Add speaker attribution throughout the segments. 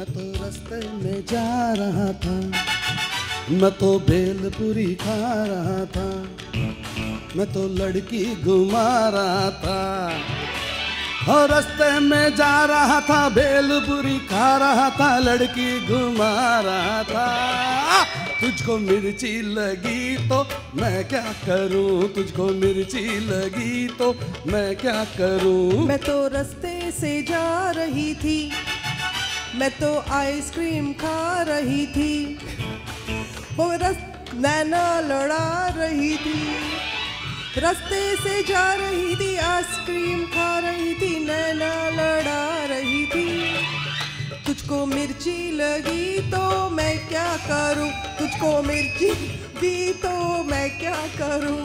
Speaker 1: मैं तो रास्ते में जा रहा था, मैं तो भेलपुरी खा रहा था, मैं तो लड़की घुमा रहा था। और रास्ते में जा रहा था, भेलपुरी खा रहा था, लड़की घुमा रहा था। तुझको मिर्ची लगी तो मैं क्या करूं, तुझको मिर्ची लगी तो मैं क्या करूं।
Speaker 2: मैं तो रास्ते से जा रही थी, मैं तो आइसक्रीम खा रही थी, वो नैना लड़ा रही थी। रास्ते से जा रही थी, आइसक्रीम खा रही थी, नैना लड़ा रही थी। तुझको मिर्ची लगी तो मैं क्या करूं, तुझको मिर्ची लगी तो मैं क्या करूं।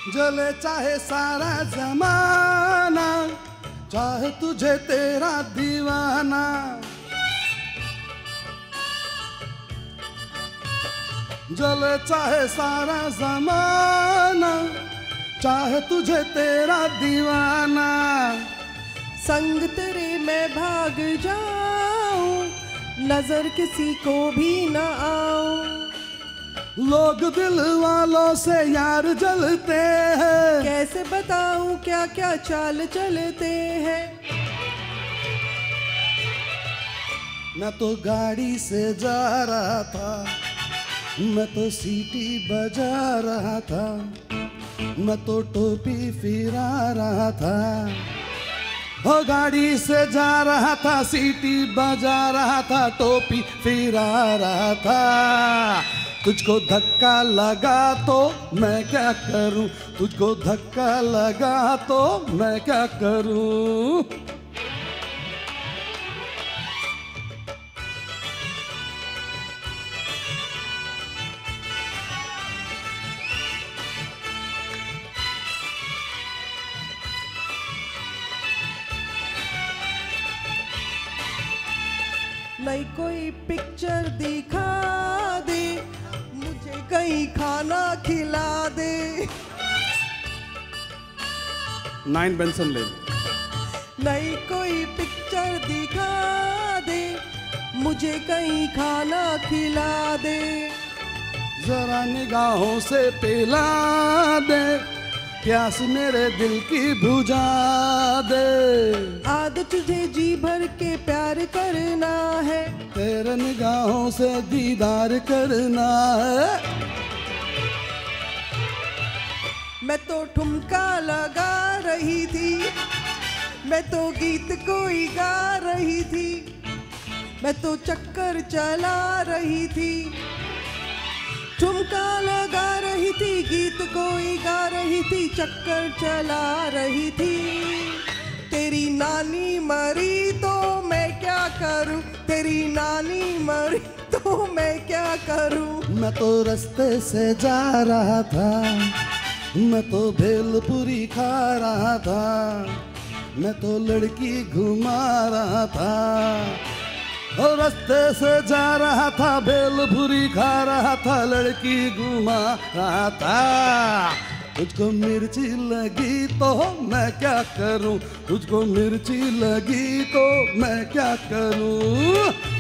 Speaker 1: जले चाहे सारा जमाना, चाहे तुझे तेरा दीवाना। जले चाहे सारा जमाना, चाहे तुझे तेरा दीवाना।
Speaker 2: संग तेरे मैं भाग जाऊं, नजर किसी को भी न आऊं।
Speaker 1: लोग दिल वालों से यार जलते हैं,
Speaker 2: कैसे बताऊं क्या क्या चाल चलते हैं।
Speaker 1: मैं तो गाड़ी से जा रहा था, मैं तो सीटी बजा रहा था, मैं तो टोपी फिरा रहा था। वो गाड़ी से जा रहा था, सीटी बजा रहा था, टोपी फिरा रहा था। तुझको धक्का लगा तो मैं क्या करूं, तुझको धक्का लगा तो मैं क्या करूं।
Speaker 2: नई कोई पिक्चर दिखा दे, मुझे कहीं खाना खिला दे।
Speaker 1: 9 बेंसन लेन।
Speaker 2: नई कोई पिक्चर दिखा दे, मुझे कहीं खाना खिला दे।
Speaker 1: जरा निगाहों से पिला दे, प्यास मेरे दिल की बुझा दे।
Speaker 2: आदत तुझे जी भर के प्यार करना है,
Speaker 1: तेरे निगाहों से दीदार करना है।
Speaker 2: मैं तो ठुमका लगा रही थी, मैं तो गीत कोई गा रही थी, मैं तो चक्कर चला रही थी। ठुमका लगा रही थी, गीत कोई गा रही थी, चक्कर चला रही थी। तेरी नानी मरी तो मैं क्या करूं, तेरी नानी मरी तो मैं क्या करूं।
Speaker 1: मैं तो रास्ते से जा रहा था, मैं तो भेलपुरी खा रहा था, मैं तो लड़की घुमा रहा था। और रास्ते से जा रहा था, भेलपुरी खा रहा था, लड़की घुमा रहा था। तुझको मिर्ची लगी तो मैं क्या करूं, तुझको मिर्ची लगी तो मैं क्या करूं।